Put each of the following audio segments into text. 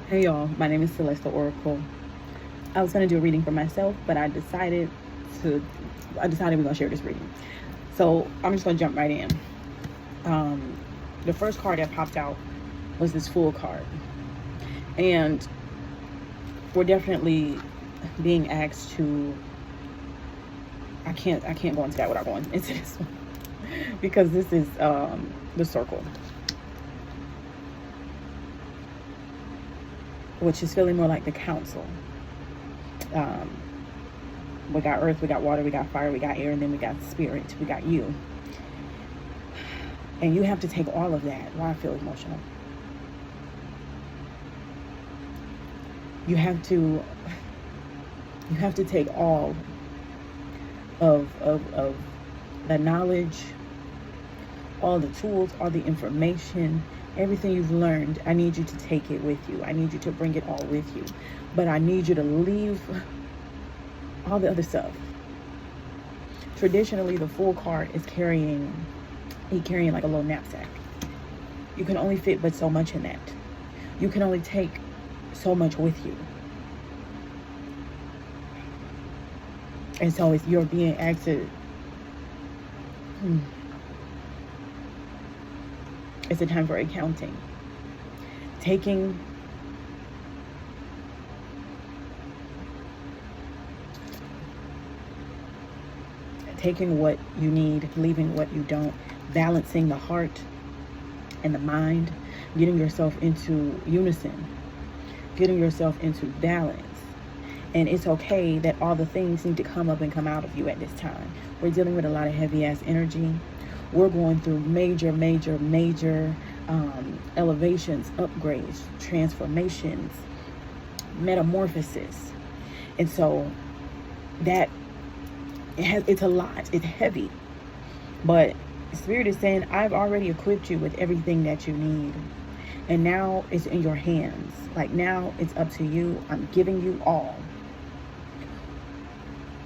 Hey y'all, my name is Celeste the Oracle. I was gonna do a reading for myself, but to I decided we're gonna share this reading. So I'm just gonna jump right in. Um, the first card that popped out was this Fool card, and we're definitely being asked to. I can't go into that without going into this one because this is the Circle, which is feeling more like the Council. Um, we got earth, we got water, we got fire, we got air, and then we got spirit, we got you. And you have to take all of that. Why I feel emotional. You have to take all of the knowledge, all the tools, all the information, everything you've learned. I need you to take it with you. I need you to bring it all with you. But I need you to leave all the other stuff. Traditionally, the Fool card is carrying like a little knapsack. You can only fit but so much in that. You can only take so much with you. And so you're being asked to, it's a time for accounting. Taking what you need, leaving what you don't, balancing the heart and the mind, getting yourself into unison, getting yourself into balance. And it's okay that all the things need to come up and come out of you at this time. We're dealing with a lot of heavy ass energy. We're going through major elevations, upgrades, transformations, metamorphosis. And so that it's a lot. It's heavy. But Spirit is saying, I've already equipped you with everything that you need. And now it's in your hands. Like, now it's up to you. I'm giving you all.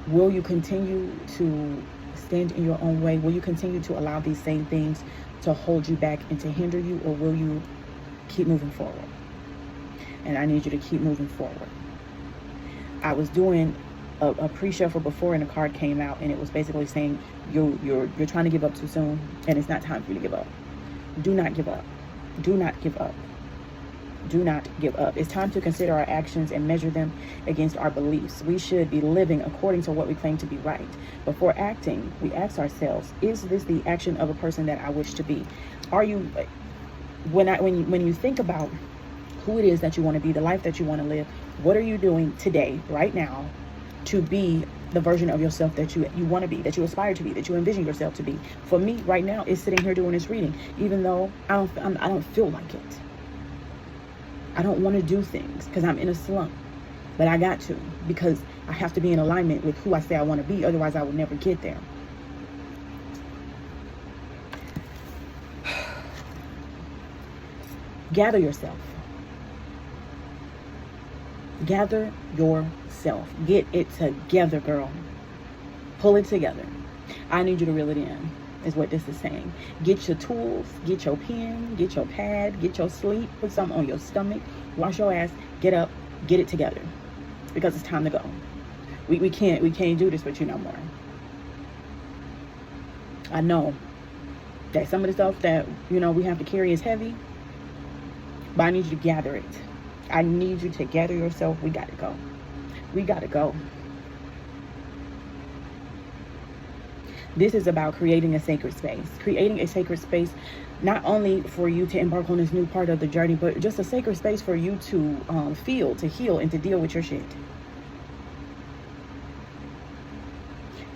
Will you continue to stand in your own way? Will you continue to allow these same things to hold you back and to hinder you? Or will you keep moving forward? And I need you to keep moving forward. I was doing a pre-shuffle before, and a card came out, and it was basically saying you're trying to give up too soon, and it's not time for you to give up. Do not give up. Do not give up. Do not give up. It's time to consider our actions and measure them against our beliefs. We should be living according to what we claim to be right. Before acting, we ask ourselves, is this the action of a person that I wish to be? Are you, when you think about who it is that you want to be, the life that you want to live, what are you doing today, right now, to be the version of yourself that you want to be, that you aspire to be, that you envision yourself to be? For me right now, is sitting here doing this reading, even though I don't feel like it. I don't want to do things because I'm in a slump, but I got to, because I have to be in alignment with who I say I want to be. Otherwise, I will never get there. Gather yourself. Gather yourself. Get it together, girl. Pull it together. I need you to reel it in, is what this is saying. Get your tools, get your pen, get your pad, get your sleep, put something on your stomach, wash your ass, get up, get it together. Because it's time to go. We can't do this with you no more. I know that some of the stuff that, we have to carry is heavy, but I need you to gather it. I need you to gather yourself. We gotta go. We gotta go. This is about creating a sacred space. Creating a sacred space, not only for you to embark on this new part of the journey, but just a sacred space for you to feel, to heal, and to deal with your shit.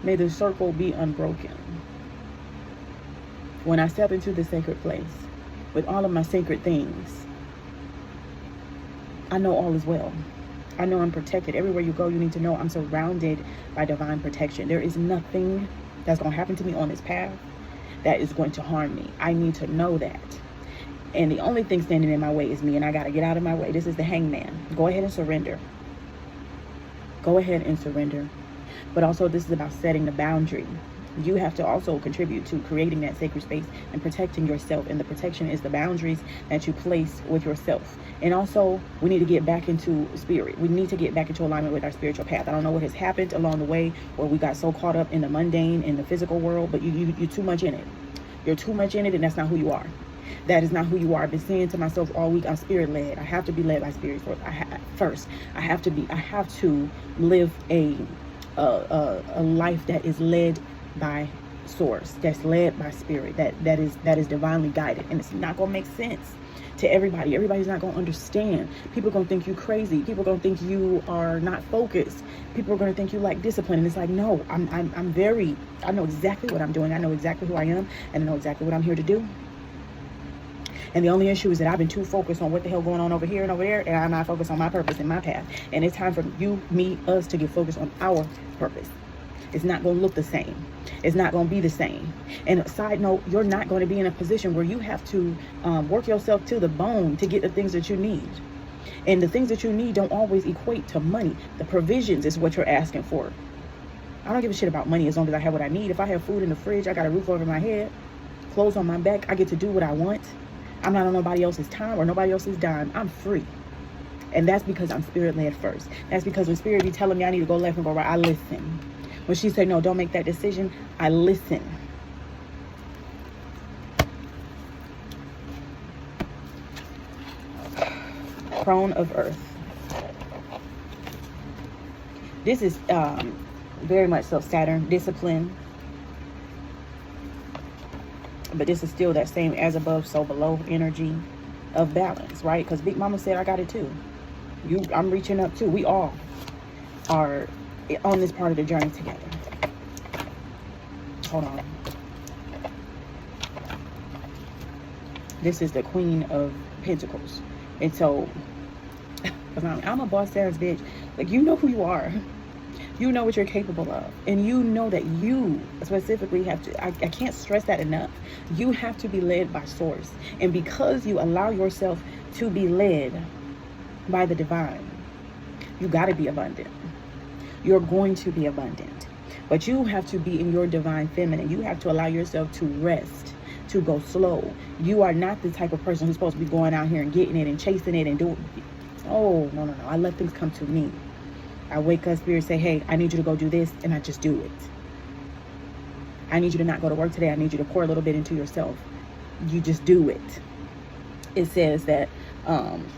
May the circle be unbroken. When I step into the sacred place with all of my sacred things, I know all is well. I know I'm protected. Everywhere you go, you need to know I'm surrounded by divine protection. There is nothing that's going to happen to me on this path that is going to harm me. I need to know that. And the only thing standing in my way is me, and I got to get out of my way. This is the hangman. Go ahead and surrender. Go ahead and surrender. But also, this is about setting the boundary. you have to also contribute to creating that sacred space and protecting yourself. And the protection is the boundaries that you place with yourself. And also, we need to get back into spirit. We need to get back into alignment with our spiritual path. I don't know what has happened along the way where we got so caught up in the mundane, in the physical world, but you're too much in it. You're too much in it, and that's not who you are. That is not who you are. I've been saying to myself all week, I'm spirit led. I have to be led by spirit first. I have to live a life that is led by source, that's led by spirit, that is divinely guided. And it's not gonna make sense to everybody. Everybody's not gonna understand. People are gonna think you crazy. People are gonna think you are not focused. People are gonna think you lack discipline. And it's like, no, I know exactly what I'm doing. I know exactly who I am, and I know exactly what I'm here to do. And the only issue is that I've been too focused on what the hell going on over here and over there, and I'm not focused on my purpose and my path. And it's time for you, me, us to get focused on our purpose. It's not going to look the same. It's not going to be the same. And a side note, you're not going to be in a position where you have to work yourself to the bone to get the things that you need. And the things that you need don't always equate to money. The provisions is what you're asking for. I don't give a shit about money as long as I have what I need. If I have food in the fridge, I got a roof over my head, clothes on my back, I get to do what I want. I'm not on nobody else's time or nobody else's dime. I'm free. And that's because I'm spirit led first. That's because when spirit be telling me I need to go left and go right, I listen. When she say, no, don't make that decision, I listen. Throne of Earth. This is very much so Saturn, discipline. But this is still that same as above, so below energy of balance, right? Because Big Mama said I got it too. I'm reaching up too. We all are on this part of the journey together. Hold on. This is the Queen of Pentacles. And so, I'm a boss ass bitch. Like, you know who you are. You know what you're capable of. And you know that you specifically have to, I can't stress that enough. You have to be led by source. And because you allow yourself to be led by the divine, you got to be abundant. You're going to be abundant. But you have to be in your divine feminine. You have to allow yourself to rest, to go slow. You are not the type of person who's supposed to be going out here and getting it and chasing it and doing. Oh, no. I let things come to me. I wake up, spirit say, hey, I need you to go do this, and I just do it. I need you to not go to work today. I need you to pour a little bit into yourself. You just do it. It says that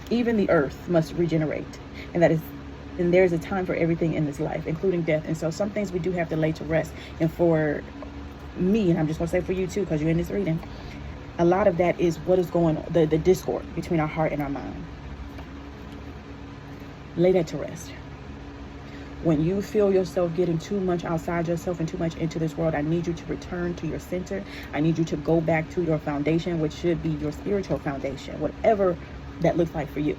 even the earth must regenerate, and there's a time for everything in this life, including death. And so some things we do have to lay to rest. And for me, and I'm just going to say for you too, because you're in this reading, a lot of that is what is going on, the discord between our heart and our mind. Lay that to rest. When you feel yourself getting too much outside yourself and too much into this world, I need you to return to your center. I need you to go back to your foundation, which should be your spiritual foundation, whatever that looks like for you.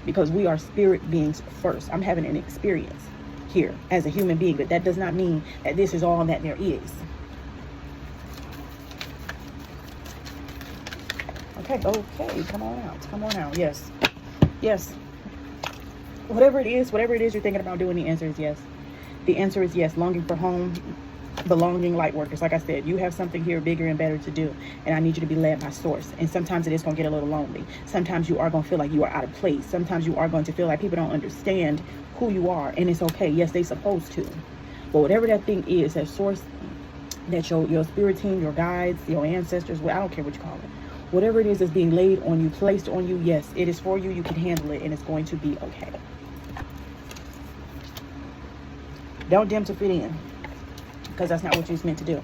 Because we are spirit beings first. I'm having an experience here as a human being, but that does not mean that this is all that there is. Okay, come on out. Yes. Whatever it is you're thinking about doing, the answer is yes. The answer is yes. Longing for home, belonging, light workers. Like I said, you have something here bigger and better to do. And I need you to be led by source. And sometimes it is going to get a little lonely. Sometimes you are going to feel like you are out of place. Sometimes you are going to feel like people don't understand who you are. And it's okay. Yes, they're supposed to. But whatever that thing is, that source, that your spirit team, your guides, your ancestors, well, I don't care what you call it. Whatever it is that's being laid on you, placed on you, yes, it is for you. You can handle it, and it's going to be okay. Don't dim to fit in, because that's not what you're meant to do.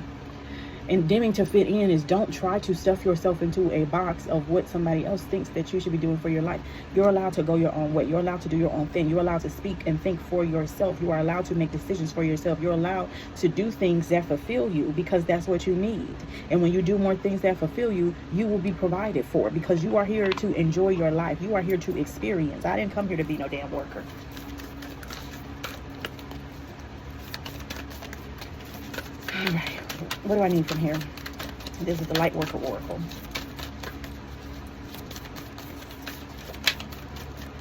And dimming to fit in is don't try to stuff yourself into a box of what somebody else thinks that you should be doing for your life. You're allowed to go your own way. You're allowed to do your own thing. You're allowed to speak and think for yourself. You are allowed to make decisions for yourself. You're allowed to do things that fulfill you, because that's what you need. And when you do more things that fulfill you, you will be provided for, because you are here to enjoy your life. You are here to experience. I didn't come here to be no damn worker. All right, what do I need from here? This is the Light Worker Oracle.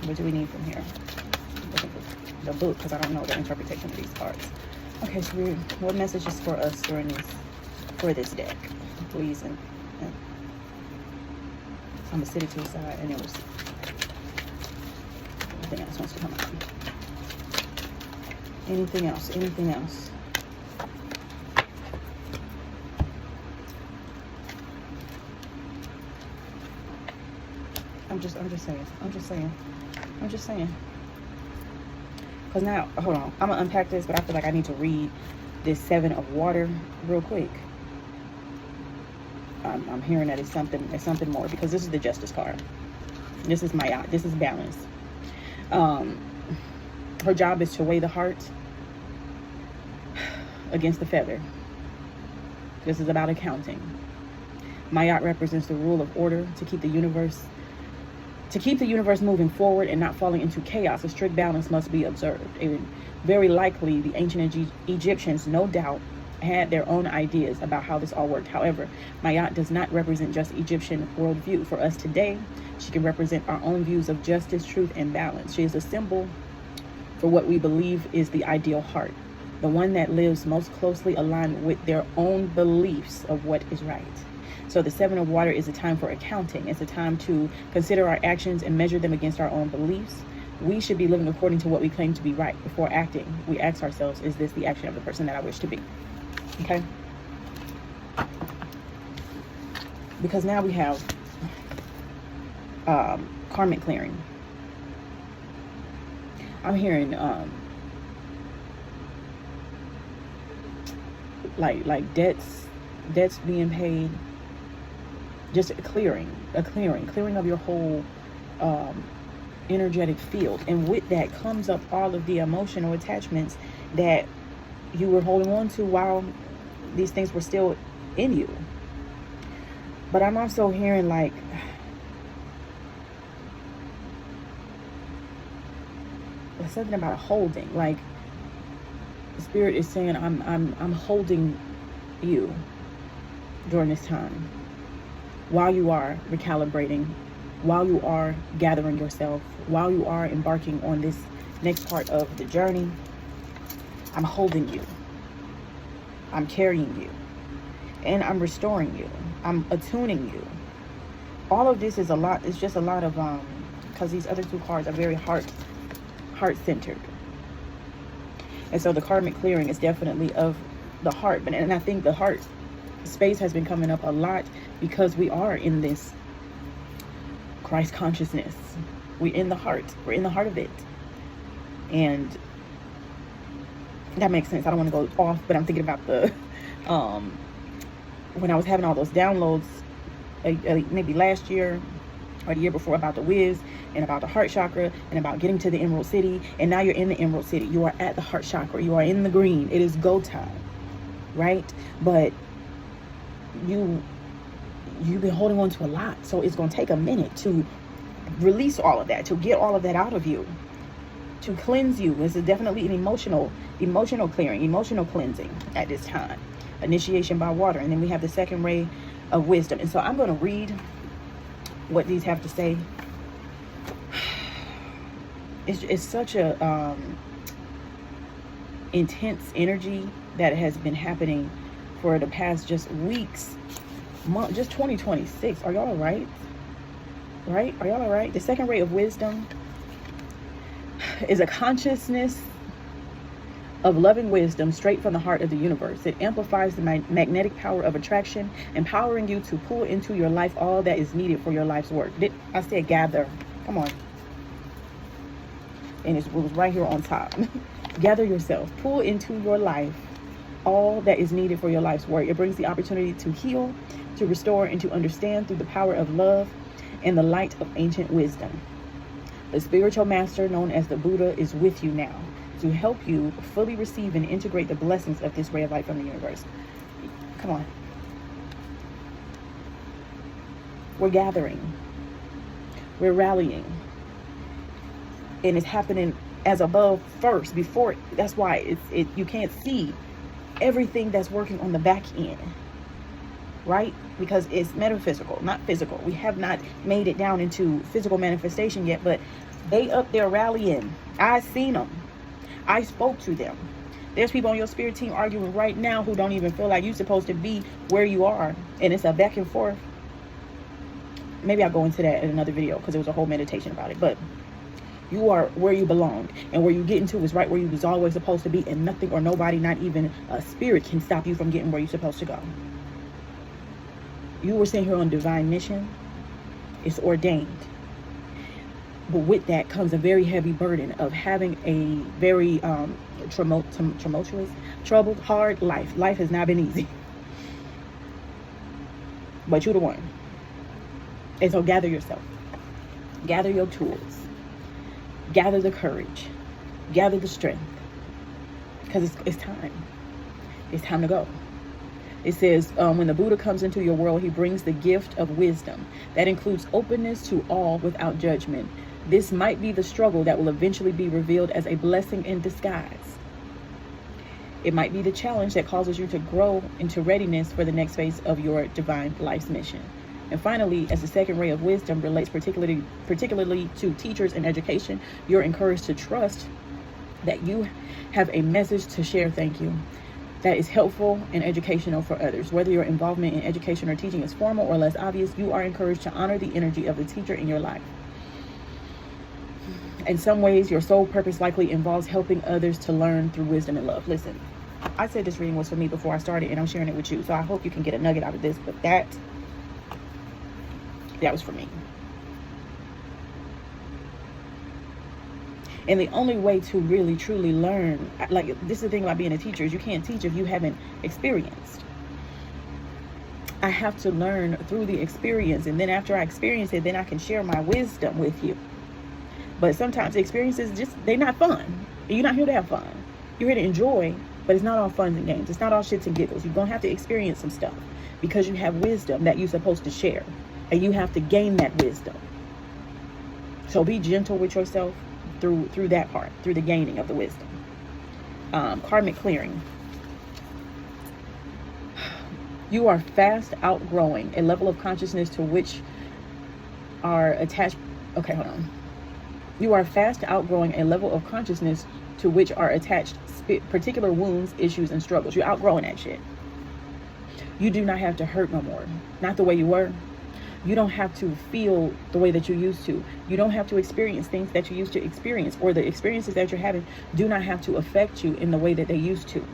What do we need from here? I'm looking for the book, because I don't know the interpretation of these cards. Okay, so what message is for us during for this deck, please? And I'm gonna sit it to the side, and then we'll see. Anything else wants to come out? Anything else? Anything else? I'm just saying. Because now, hold on. I'm going to unpack this, but I feel like I need to read this 7 of water real quick. I'm hearing that it's something more, because this is the Justice card. This is my, this is balance. Her job is to weigh the heart against the feather. This is about accounting. Mayat represents the rule of order to keep the universe moving forward and not falling into chaos. A strict balance must be observed. And very likely the ancient Egyptians, no doubt, had their own ideas about how this all worked. However, Mayat does not represent just Egyptian worldview. For us today, she can represent our own views of justice, truth, and balance. She is a symbol for what we believe is the ideal heart, the one that lives most closely aligned with their own beliefs of what is right. So the 7 of water is a time for accounting. It's a time to consider our actions and measure them against our own beliefs. We should be living according to what we claim to be right. Before acting, we ask ourselves, is this the action of the person that I wish to be? Okay? Because now we have karmic clearing. I'm hearing like debts being paid. Just a clearing of your whole energetic field. And with that comes up all of the emotional attachments that you were holding on to while these things were still in you. But I'm also hearing like there's something about holding. Like the spirit is saying, I'm holding you during this time, while you are recalibrating, while you are gathering yourself, while you are embarking on this next part of the journey. I'm holding you. I'm carrying you. And I'm restoring you. I'm attuning you. All of this is a lot. It's just a lot of, because these other 2 cards are very heart-centered. And so the karmic clearing is definitely of the heart. And I think the heart space has been coming up a lot because we are in this Christ consciousness. We're in the heart. We're in the heart of it. And that makes sense. I don't want to go off, but I'm thinking about the when I was having all those downloads maybe last year or the year before about the whiz and about the heart chakra and about getting to the Emerald City. And now you're in the Emerald City. You are at the heart chakra. You are in the green. It is go time, right? But you've been holding on to a lot, so it's going to take a minute to release all of that, to get all of that out of you, to cleanse you. This is definitely an emotional clearing, emotional cleansing at this time. Initiation by water. And then we have the 2nd ray of wisdom. And so I'm going to read what these have to say. It's such a intense energy that has been happening for the past just weeks, just 2026. Are y'all all right? Right? Are y'all all right? The 2nd ray of wisdom is a consciousness of loving wisdom straight from the heart of the universe. It amplifies the magnetic power of attraction, empowering you to pull into your life all that is needed for your life's work. I said gather. Come on. And it was right here on top. Gather yourself. Pull into your life all that is needed for your life's work. It brings the opportunity to heal, to restore, and to understand through the power of love and the light of ancient wisdom. The spiritual master known as the Buddha is with you now to help you fully receive and integrate the blessings of this ray of light from the universe. Come on. We're gathering. We're rallying. And it's happening as above first, before. That's why you can't see everything that's working on the back end, right? Because it's metaphysical, not physical. We have not made it down into physical manifestation yet, but they up there rallying. I seen them. I spoke to them. There's people on your spirit team arguing right now who don't even feel like you're supposed to be where you are. And it's a back and forth. Maybe I'll go into that in another video because there was a whole meditation about it. But you are where you belong. And where you get into is right where you was always supposed to be. And nothing or nobody, not even a spirit, can stop you from getting where you're supposed to go. You were sent here on divine mission. It's ordained. But with that comes a very heavy burden of having a very tumultuous, troubled, hard life. Life has not been easy. But you're the one. And so gather yourself. Gather your tools. Gather the courage. Gather the strength. Because it's time. It's time to go. It says, when the Buddha comes into your world, he brings the gift of wisdom. That includes openness to all without judgment. This might be the struggle that will eventually be revealed as a blessing in disguise. It might be the challenge that causes you to grow into readiness for the next phase of your divine life's mission. And finally, as the second ray of wisdom relates particularly to teachers and education, you're encouraged to trust that you have a message to share. Thank you. That is helpful and educational for others. Whether your involvement in education or teaching is formal or less obvious, you are encouraged to honor the energy of the teacher in your life. In some ways, your sole purpose likely involves helping others to learn through wisdom and love. Listen, I said this reading was for me before I started, and I'm sharing it with you. So I hope you can get a nugget out of this. But that was for me. And the only way to really, truly learn, like, this is the thing about being a teacher, is you can't teach if you haven't experienced. I have to learn through the experience. And then after I experience it, then I can share my wisdom with you. But sometimes the experiences they're not fun. You're not here to have fun. You're here to enjoy, but it's not all fun and games. It's not all shits and giggles. You're going to have to experience some stuff because you have wisdom that you're supposed to share. And you have to gain that wisdom. So be gentle with yourself through that part, through the gaining of the wisdom. Karmic clearing. You are fast outgrowing a level of consciousness to which are attached. Okay, hold on. You are fast outgrowing a level of consciousness to which are attached particular wounds, issues, and struggles. You're outgrowing that shit. You do not have to hurt no more. Not the way you were. You don't have to feel the way that you used to. You don't have to experience things that you used to experience, or the experiences that you're having do not have to affect you in the way that they used to.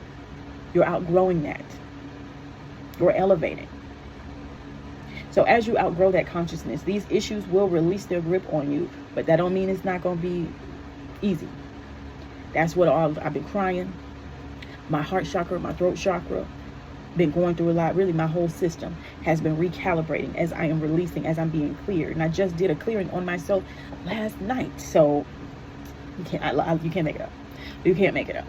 You're outgrowing that. You're elevating. So as you outgrow that consciousness, these issues will release their grip on you, but that don't mean it's not going to be easy. That's what I've been crying. My heart chakra, my throat chakra, been going through a lot. Really, my whole system has been recalibrating as I am releasing, as I'm being cleared. And I just did a clearing on myself last night. So you can't make it up. You can't make it up.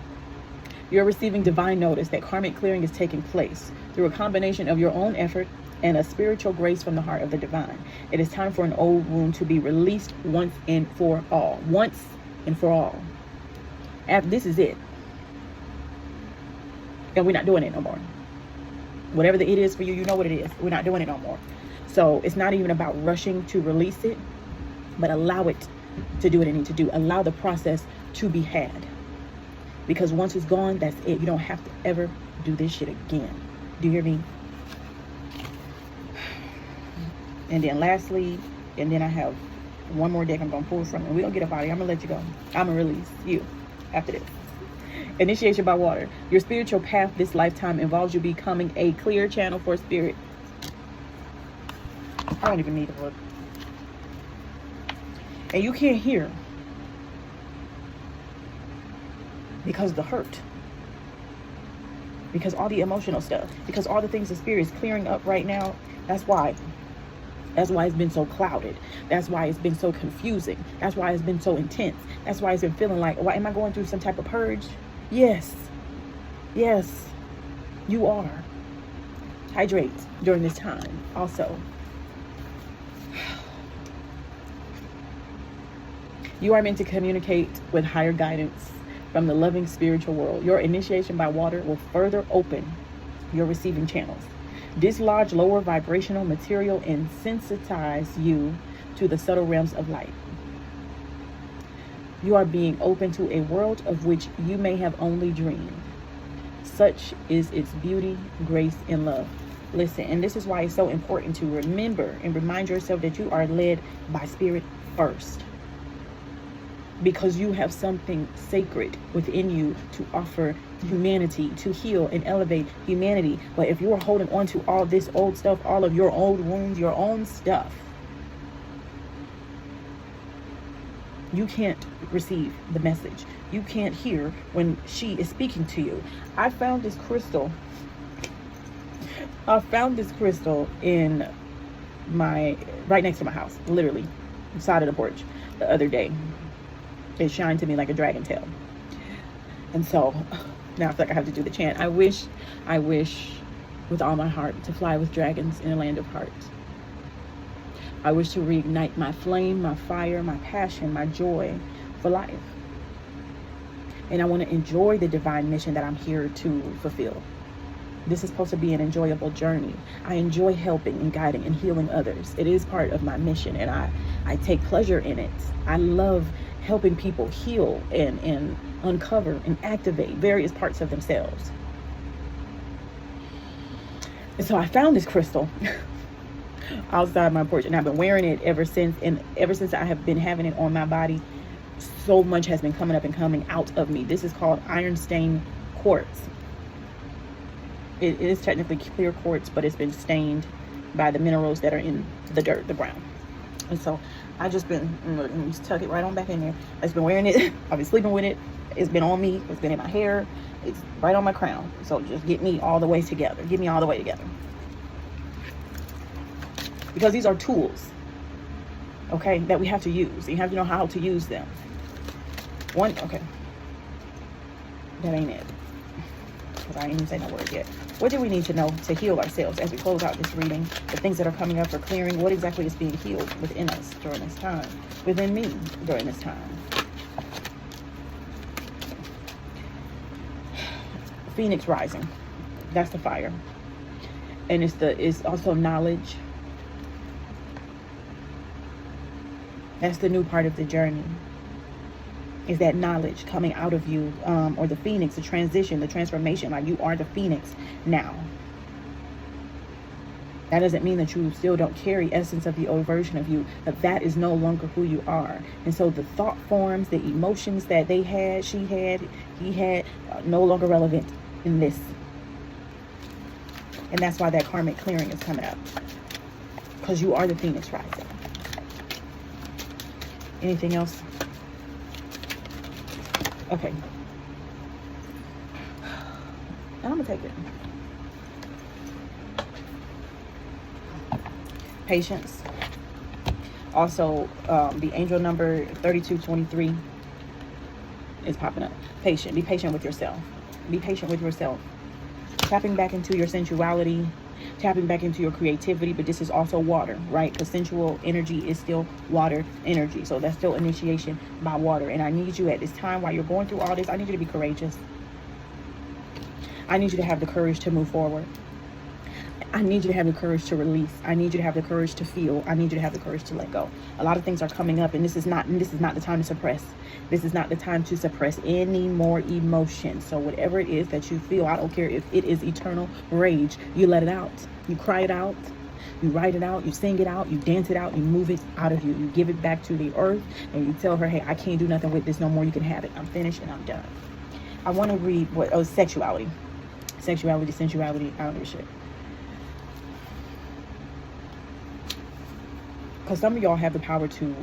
You're receiving divine notice that karmic clearing is taking place through a combination of your own effort and a spiritual grace from the heart of the divine. It is time for an old wound to be released once and for all. Once and for all. This is it. And we're not doing it no more. Whatever the it is for you, you know what it is. We're not doing it no more. So it's not even about rushing to release it, but allow it to do what it needs to do. Allow the process to be had. Because once it's gone, that's it. You don't have to ever do this shit again. Do you hear me? And then lastly, and then I have one more deck I'm going to pull from, and we're going to get up out of here. I'm going to let you go. I'm going to release you after this. Initiation by water. Your spiritual path this lifetime involves you becoming a clear channel for spirit. I don't even need to look. And you can't hear because of the hurt. Because all the emotional stuff. Because all the things the spirit is clearing up right now. That's why. That's why it's been so clouded. That's why it's been so confusing. That's why it's been so intense. That's why it's been feeling like, why am I going through some type of purge? Yes. Yes. You are. Hydrate during this time. Also. You are meant to communicate with higher guidance from the loving spiritual world. Your initiation by water will further open your receiving channels. Dislodge lower vibrational material and sensitize you to the subtle realms of light. You are being open to a world of which you may have only dreamed. Such is its beauty, grace, and love. Listen, and this is why it's so important to remember and remind yourself that you are led by Spirit first. Because you have something sacred within you to offer humanity, to heal and elevate humanity. But if you are holding on to all this old stuff, all of your old wounds, your own stuff, you can't receive the message. You can't hear when she is speaking to you. I found this crystal in right next to my house, literally, side of the porch the other day. It shined to me like a dragon tail. And so now I feel like I have to do the chant. I wish with all my heart to fly with dragons in a land of hearts. I wish to reignite my flame, my fire, my passion, my joy for life. And I want to enjoy the divine mission that I'm here to fulfill. This is supposed to be an enjoyable journey. I enjoy helping and guiding and healing others. It is part of my mission, and I take pleasure in it. I love helping people heal and uncover and activate various parts of themselves. And so I found this crystal outside my porch, and I've been wearing it ever since. And ever since I have been having it on my body, so much has been coming up and coming out of me. This is called iron stained quartz. It is technically clear quartz, but it's been stained by the minerals that are in the dirt, the ground. And so I just been, let me just tuck it right on back in there. I've been wearing it. I've been sleeping with it. It's been on me. It's been in my hair. It's right on my crown. So just get me all the way together. Get me all the way together. Because these are tools, okay, that we have to use. You have to know how to use them. Okay. That ain't it. Because I ain't even say no word yet. What do we need to know to heal ourselves as we close out this reading? The things that are coming up for clearing. What exactly is being healed within us during this time? Within me during this time. Phoenix rising. That's the fire. And it's also knowledge. That's the new part of the journey. Is that knowledge coming out of you, or the phoenix, the transition, the transformation, like you are the phoenix now. That doesn't mean that you still don't carry essence of the old version of you, but that is no longer who you are. And so the thought forms, the emotions that they had, she had, he had, no longer relevant in this. And that's why that karmic clearing is coming up. Because you are the phoenix rising. Anything else? Okay. And I'm going to take it. Patience. Also, the angel number 3223 is popping up. Patient. Be patient with yourself. Be patient with yourself. Tapping back into your sensuality. Tapping back into your creativity. But this is also water, right? Because sensual energy is still water energy. So that's still initiation by water. And I need you at this time, while you're going through all this, I need you to be courageous. I need you to have the courage to move forward. I need you to have the courage to release. I need you to have the courage to feel. I need you to have the courage to let go. A lot of things are coming up, and this is not the time to suppress. This is not the time to suppress any more emotion. So whatever it is that you feel, I don't care if it is eternal rage, you let it out. You cry it out. You write it out. You sing it out. You dance it out. You move it out of you. You give it back to the earth, and you tell her, hey, I can't do nothing with this no more. You can have it. I'm finished and I'm done. I want to read sexuality. Sexuality, sensuality, I don't give a shit. Because some of y'all have the power to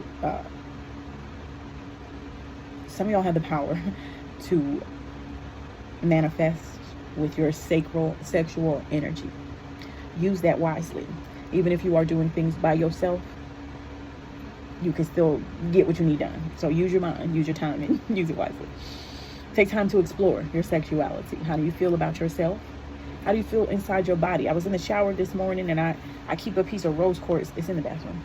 manifest with your sexual energy. Use that wisely. Even if you are doing things by yourself, you can still get what you need done. So use your mind, use your time, and use it wisely. Take time to explore your sexuality. How do you feel about yourself? How do you feel inside your body? I was in the shower this morning, and I keep a piece of rose quartz. It's in the bathroom.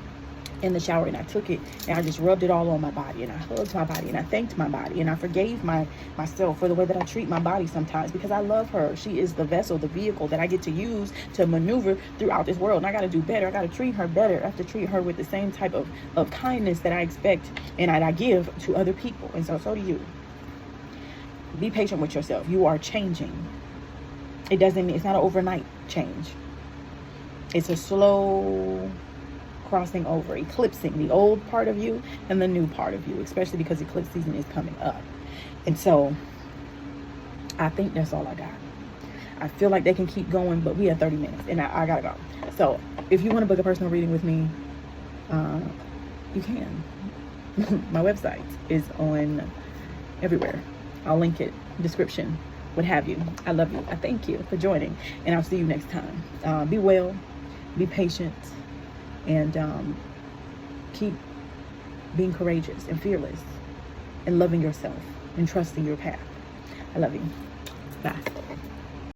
In the shower, and I took it and I just rubbed it all on my body, and I hugged my body, and I thanked my body, and I forgave myself for the way that I treat my body sometimes, because I love her. She is the vessel, the vehicle that I get to use to maneuver throughout this world, and I got to do better. I got to treat her better. I have to treat her with the same type of kindness that I expect and I give to other people. And so do you. Be patient with yourself. You are changing. It's not an overnight change. It's a slow crossing over, eclipsing the old part of you and the new part of you, especially because eclipse season is coming up. And so I think that's all I got. I feel like they can keep going, but we have 30 minutes and I gotta go. So if you want to book a personal reading with me, you can. My website is on everywhere. I'll link it, description, what have you. I love you. I thank you for joining, and I'll see you next time. Be well, be patient, and keep being courageous and fearless and loving yourself and trusting your path. I love you. Bye.